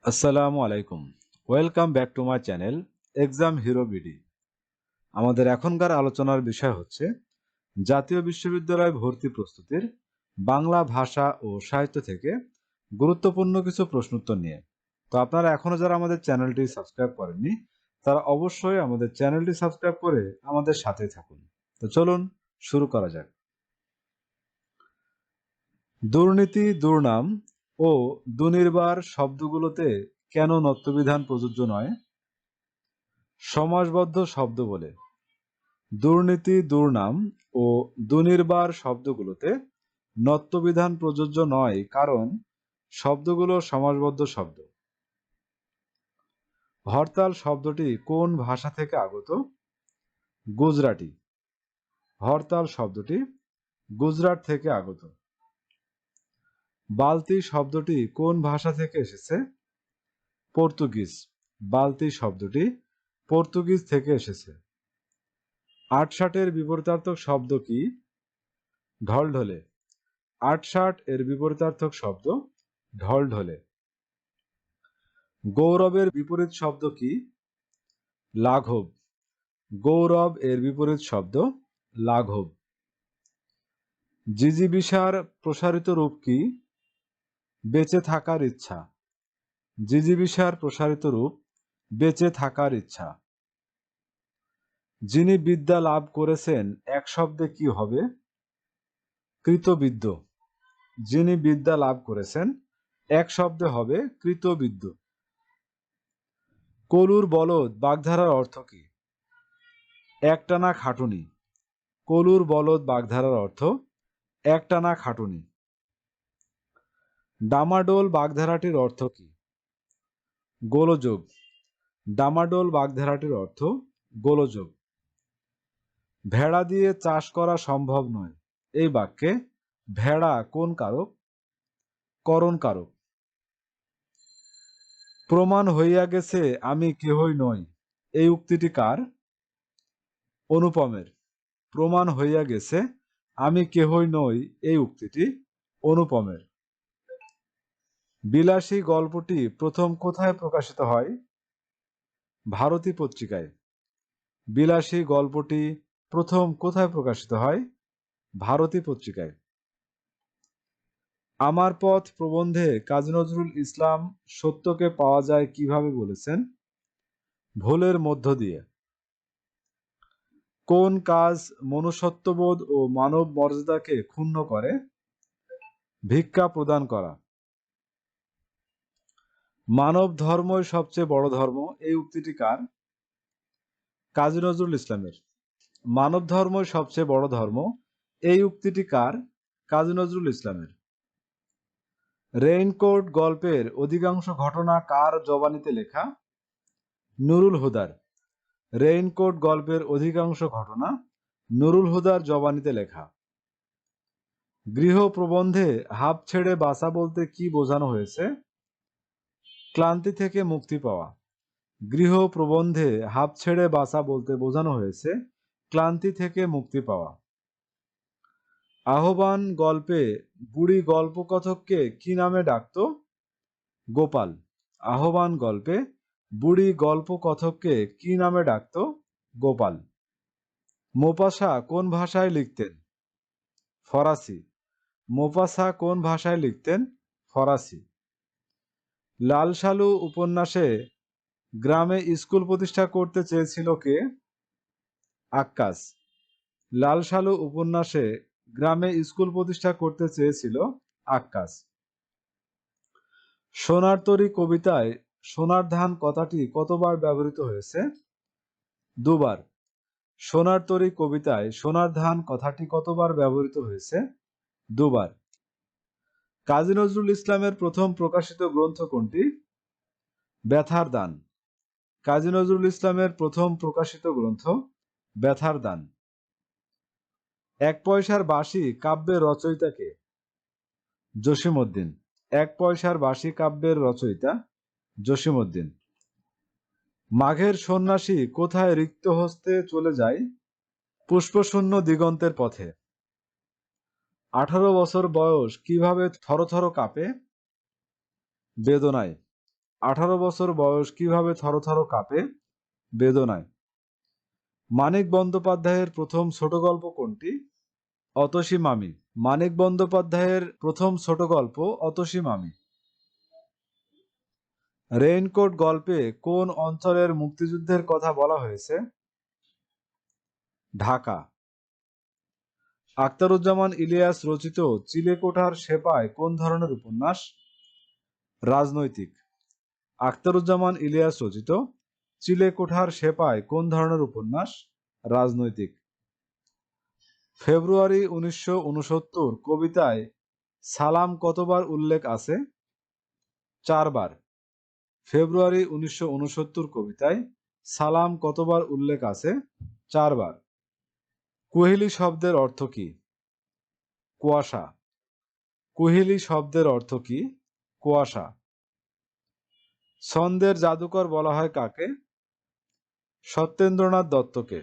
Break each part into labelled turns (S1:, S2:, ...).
S1: আসসালামু আলাইকুম। Welcome back to my channel exam hero BD. আমাদের এখনকার আলোচনার বিষয় হচ্ছে জাতীয় বিশ্ববিদ্যালয় ভর্তি প্রস্তুতির বাংলা ভাষা ও সাহিত্য থেকে গুরুত্বপূর্ণ কিছু প্রশ্নোত্তর নিয়ে। তো আপনারা এখনো যারা আমাদের চ্যানেলটি সাবস্ক্রাইব করেননি তারা অবশ্যই আমাদের চ্যানেলটি সাবস্ক্রাইব করে আমাদের সাথে থাকুন। তো চলুন শুরু করা যাক। দুর্নীতি, দুর্নাম ও দুর্নির্বার শব্দগুলোতে কেন নত্যবিধান প্রযোজ্য নয়? সমাসবদ্ধ শব্দ বলে। দুর্নীতি, দুর্নাম ও দুর্নির্বার শব্দগুলোতে নত্যবিধান প্রযোজ্য নয়, কারণ শব্দগুলো সমাসবদ্ধ শব্দ। হরতাল শব্দটি কোন ভাষা থেকে আগত? গুজরাটি। হরতাল শব্দটি গুজরাট থেকে আগত। বালতি শব্দটি কোন ভাষা থেকে এসেছে? পর্তুগিজ। বালতি শব্দটি পর্তুগিজ থেকে এসেছে। আটষাটের বিপরীতার্থক শব্দ কি? ঢলঢলে। আটষাট এর বিপরীতার্থক শব্দ ঢলঢলে। গৌরবের বিপরীত শব্দ কি? লাঘব। গৌরব এর বিপরীত শব্দ লাঘব। জিজিবিষার প্রসারিত রূপ কি? বেঁচে থাকার ইচ্ছা। জিজিবিষার প্রসারিত রূপ বেঁচে থাকার ইচ্ছা। যিনি বিদ্যা লাভ করেছেন এক শব্দে কি হবে? কৃতবিদ্য। যিনি বিদ্যা লাভ করেছেন এক শব্দে হবে কৃতবিদ্য। কলুর বলদ বাগধারার অর্থ কি? একটানা খাটুনি। কলুর বলদ বাগধারার অর্থ একটানা খাটুনি। ডামাডোল বাগধারাটির অর্থ কি? গোলযোগ। ডামাডোল বাগধারাটির অর্থ গোলযোগ। ভেড়া দিয়ে চাষ করা সম্ভব নয়, এই বাক্যে ভেড়া কোন কারক? করণ কারক। প্রমাণ হইয়া গেছে আমি কেহই নই, এই উক্তিটি কার? অনুপমের। প্রমাণ হইয়া গেছে আমি কেহই নই, এই উক্তিটি অনুপমের। বিলাসী গল্পটি প্রথম কোথায় প্রকাশিত হয়? ভারতী পত্রিকায়। বিলাসী গল্পটি প্রথম কোথায় প্রকাশিত হয়? ভারতী পত্রিকায়। আমার পথ প্রবন্ধে কাজী নজরুল ইসলাম সত্যকে পাওয়া যায় কিভাবে বলেছেন? ভুলের মধ্য দিয়ে। কোন কাজ মনুষ্যত্ববোধ ও মানব মর্যাদাকে ক্ষুণ্ণ করে? ভিক্ষা প্রদান করা। মানব ধর্মই সবচেয়ে বড় ধর্ম, এই উক্তিটি কার? কাজী নজরুল ইসলামের। মানব ধর্মই সবচেয়ে বড় ধর্ম, এই উক্তিটি কার? কাজী নজরুল ইসলামের। রেইনকোট গল্পের অধিকাংশ ঘটনা কার জবানিতে লেখা? নুরুল হুদার। রেইনকোট গল্পের অধিকাংশ ঘটনা নুরুল হুদার জবানিতে লেখা। গৃহ প্রবন্ধে হাঁপ ছেড়ে বাঁচা বলতে কি বোঝানো হয়েছে? ক্লান্তি থেকে মুক্তি পাওয়া। গৃহ প্রবন্ধে হাঁপ ছেড়ে বাঁচা বলতে বোঝানো হয়েছে ক্লান্তি থেকে মুক্তি পাওয়া। আহ্বান গল্পে বুড়ি গল্পকথককে কি নামে ডাকত? গোপাল। আহ্বান গল্পে বুড়ি গল্পকথককে কি নামে ডাকত? গোপাল। মোপাসা কোন ভাষায় লিখতেন? ফরাসি। মোপাসা কোন ভাষায় লিখতেন? ফরাসি। লাল সালু উপন্যাসে গ্রামে স্কুল প্রতিষ্ঠা করতে চেয়েছিল কে? আক্কাস। লাল সালু উপন্যাসে গ্রামে স্কুল প্রতিষ্ঠা করতে চেয়েছিল আক্কাস। সোনার তরী কবিতায় সোনার ধান কথাটি কতবার ব্যবহৃত হয়েছে? দুবার। সোনার তরী কবিতায় সোনার ধান কথাটি কতবার ব্যবহৃত হয়েছে? দুবার। কাজী নজরুল ইসলামের প্রথম প্রকাশিত গ্রন্থ কোনটি? ব্যথার দান। কাজী নজরুল ইসলামের প্রথম প্রকাশিত গ্রন্থ ব্যথার দান। এক পয়সার বাঁশি কাব্যের রচয়িতা কে? জসিমউদ্দিন। এক পয়সার বাঁশি কাব্যের রচয়িতা জসিমউদ্দিন। মাঘের সন্ন্যাসী কোথায় রিক্ত হস্তে চলে যায়? পুষ্পশূন্য দিগন্তের পথে। 18 বছর বয়স কিভাবে থরথর কাঁপে? বেদনায়। 18 বছর বয়স কিভাবে থরথর কাঁপে বেদনায়। মানিক বন্দ্যোপাধ্যায়ের প্রথম ছোট গল্প কোনটি? অতসী মামি। মানিক বন্দ্যোপাধ্যায়ের প্রথম ছোট গল্প অতসী মামি। রেইনকোট গল্পে কোন অঞ্চলের মুক্তিযুদ্ধের কথা বলা হয়েছে? ঢাকা। আখতারুজ্জামান ইলিয়াস রচিত চিলেকোঠার সেপাই কোন ধরনের উপন্যাস? রাজনৈতিক। আখতারুজ্জামান ইলিয়াস রচিত চিলেকোঠার সেপাই কোন ধরনের উপন্যাস? রাজনৈতিক। ফেব্রুয়ারি 1969 কবিতায় সালাম কতবার উল্লেখ আছে? 4 বার। ফেব্রুয়ারি 1969 কবিতায় সালাম কতবার উল্লেখ আছে? 4 বার। কুহেলি শব্দের অর্থ কি? কুয়াশা। কুহেলি শব্দের অর্থ কি? কুয়াশা। ছন্দের জাদুকর বলা হয় কাকে? সত্যেন্দ্রনাথ দত্তকে।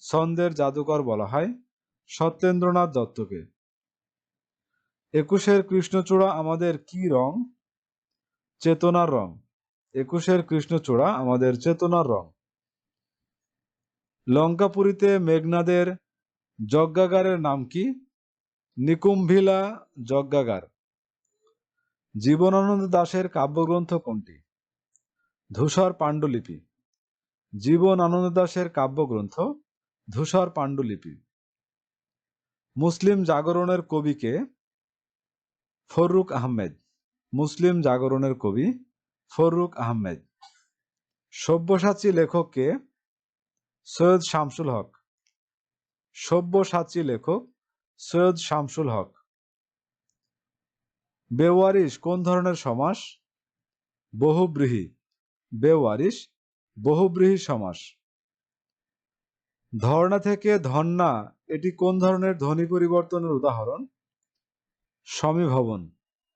S1: ছন্দের জাদুকর বলা হয় সত্যেন্দ্রনাথ দত্তকে। 21-এর কৃষ্ণচূড়া আমাদের কি রং? চেতনার রং। 21-এর কৃষ্ণচূড়া আমাদের চেতনার রং। লঙ্কাপুরীতে মেঘনাদের যজ্ঞাগারের নাম কি? নিকুম্ভিলা যজ্ঞাগার। জীবনানন্দ দাশের কাব্যগ্রন্থ কোনটি? ধূসর পাণ্ডুলিপি। জীবনানন্দ দাশের কাব্যগ্রন্থ ধূসর পাণ্ডুলিপি। মুসলিম জাগরণের কবি কে? ফররুখ আহমেদ। মুসলিম জাগরণের কবি ফররুখ আহমেদ। সব্যসাচী লেখক কে? সৈয়দ শামসুল হক। সব্যসাচী লেখক সৈয়দ শামসুল হক। বেওয়ারিশ কোন ধরনের সমাস? বহুব্রীহি। বেওয়ারিশ বহুব্রীহি সমাস। ধর্ণা থেকে ধন্যা এটি কোন ধরনের ধ্বনি পরিবর্তনের উদাহরণ? সমীভবন।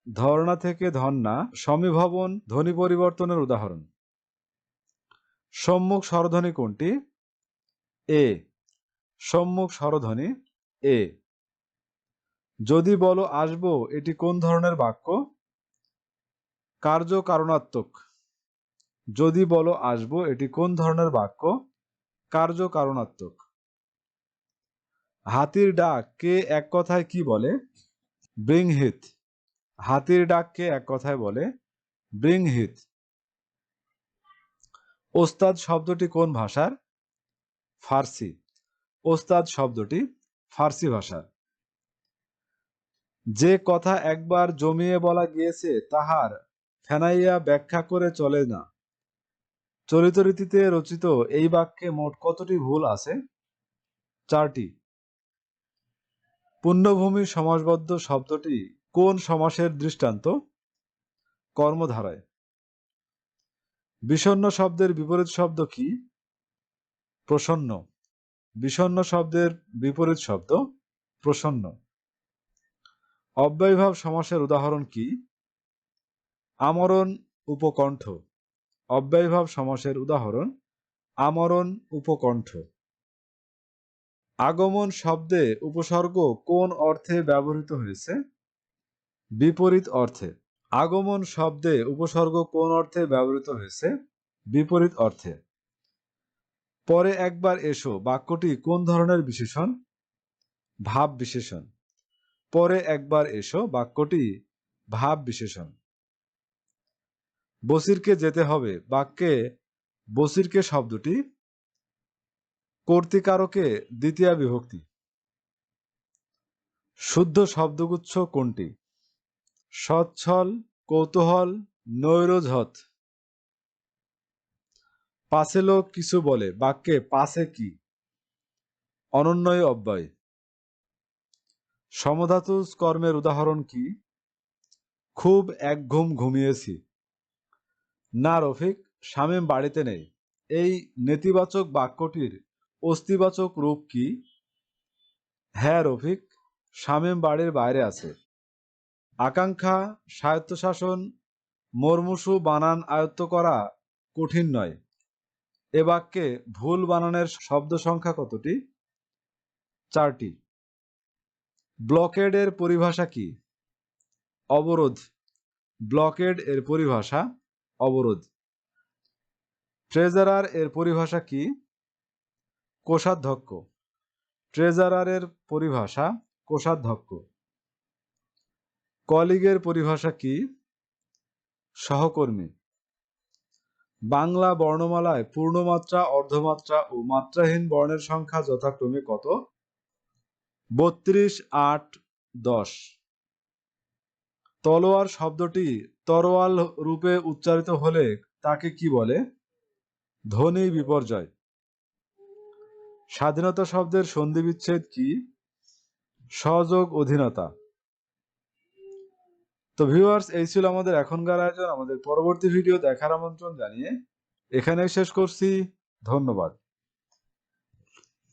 S1: ধর্ণা থেকে ধন্যা সমীভবন ধ্বনি পরিবর্তনের উদাহরণ। সম্মুখ স্বরধ্বনি কোনটি? এ। সম্মুখ স্বরধ্বনি এ। যদি বলো আসবো এটি কোন ধরনের বাক্য? কার্যকারণাত্মক। যদি বলো আসবো এটি কোন ধরনের বাক্য? কার্যকারণাত্মক। হাতির ডাক কে এক কথায় কি বলে? Bring Heath. হাতির ডাককে এক কথায় বলে ব্রিং হিথ। ওস্তাদ শব্দটি কোন ভাষার? ফার্সি। ওস্তাদ শব্দটি ফার্সি ভাষার। যে কথা একবার জমিয়ে বলা গিয়েছে তাহার ফেনাইয়া ব্যাখ্যা করে চলে না। চলিত রীতিতে রচিত এই বাক্যে মোট কতটি ভুল আছে? 4টি। পুণ্যভূমি সমাসবদ্ধ শব্দটি কোন সমাসের দৃষ্টান্ত? কর্মধারায়। বিষণ্ণ শব্দের বিপরীত শব্দ কি? প্রসন্ন। বিষণ্ণ শব্দের বিপরীত শব্দ প্রসন্ন। অব্যয়ভাব সমাসের উদাহরণ কি? আমরণ উপকণ্ঠ। অব্যয়ভাব সমাসের উদাহরণ আমরণ উপকণ্ঠ। আগমন শব্দে উপসর্গ কোন অর্থে ব্যবহৃত হয়েছে? বিপরীত অর্থে। আগমন শব্দে উপসর্গ কোন অর্থে ব্যবহৃত হয়েছে? বিপরীত অর্থে। পরে একবার এসো বাক্যটি কোন ধরনের বিশেষণ? ভাব বিশেষণ। পরে একবার এসো বাক্যটি ভাব বিশেষণ। বসিরকে যেতে হবে বাক্যে বসিরকে শব্দটি কর্তৃকারকে দ্বিতীয়া বিভক্তি। শুদ্ধ শব্দগুচ্ছ কোনটি? সচ্ছল, কৌতূহল, নৈরোধত। পাছে লোক কিছু বলে বাক্যে পাছে কি? অনন্যয় অব্যয়। সমধাতু কর্মের উদাহরণ কি? খুব একঘুম ঘুমিয়েছি। না রফিক, শামীম বাড়িতে নেই। এই নেতিবাচক বাক্যটির অস্তিবাচক রূপ কি? হ্যাঁ রফিক, শামীম বাড়ির বাইরে আছে। আকাঙ্ক্ষা, স্বায়ত্তশাসন, মুমূর্ষু বানান আয়ত্ত করা কঠিন নয়। এ বাক্যে ভুল বানানের শব্দ সংখ্যা কতটি? 4টি। ব্লকেড এর পরিভাষা কি? অবরোধ। ব্লকেড এর পরিভাষা অবরোধ। ট্রেজারার এর পরিভাষা কি? কোষাধ্যক্ষ। ট্রেজারারের পরিভাষা কোষাধ্যক্ষ। কলিগের পরিভাষা কি? সহকর্মী। বাংলা বর্ণমালায় পূর্ণমাত্রা, অর্ধমাত্রা ও মাত্রাহীন বর্ণের সংখ্যা যথাক্রমে কত? 32, 8, 10। তলোয়ার শব্দটি তরোয়াল রূপে উচ্চারিত হলে তাকে কি বলে? ধ্বনি বিপর্যয়। স্বাধীনতা শব্দের সন্ধিবিচ্ছেদ কি? সহযোগ অধীনতা। তো ভিউয়ার্স, এই ছিল আমাদের এখনকার আয়োজন। আমাদের পরবর্তী ভিডিও দেখার আমন্ত্রণ জানিয়ে এখানেই শেষ করছি। ধন্যবাদ।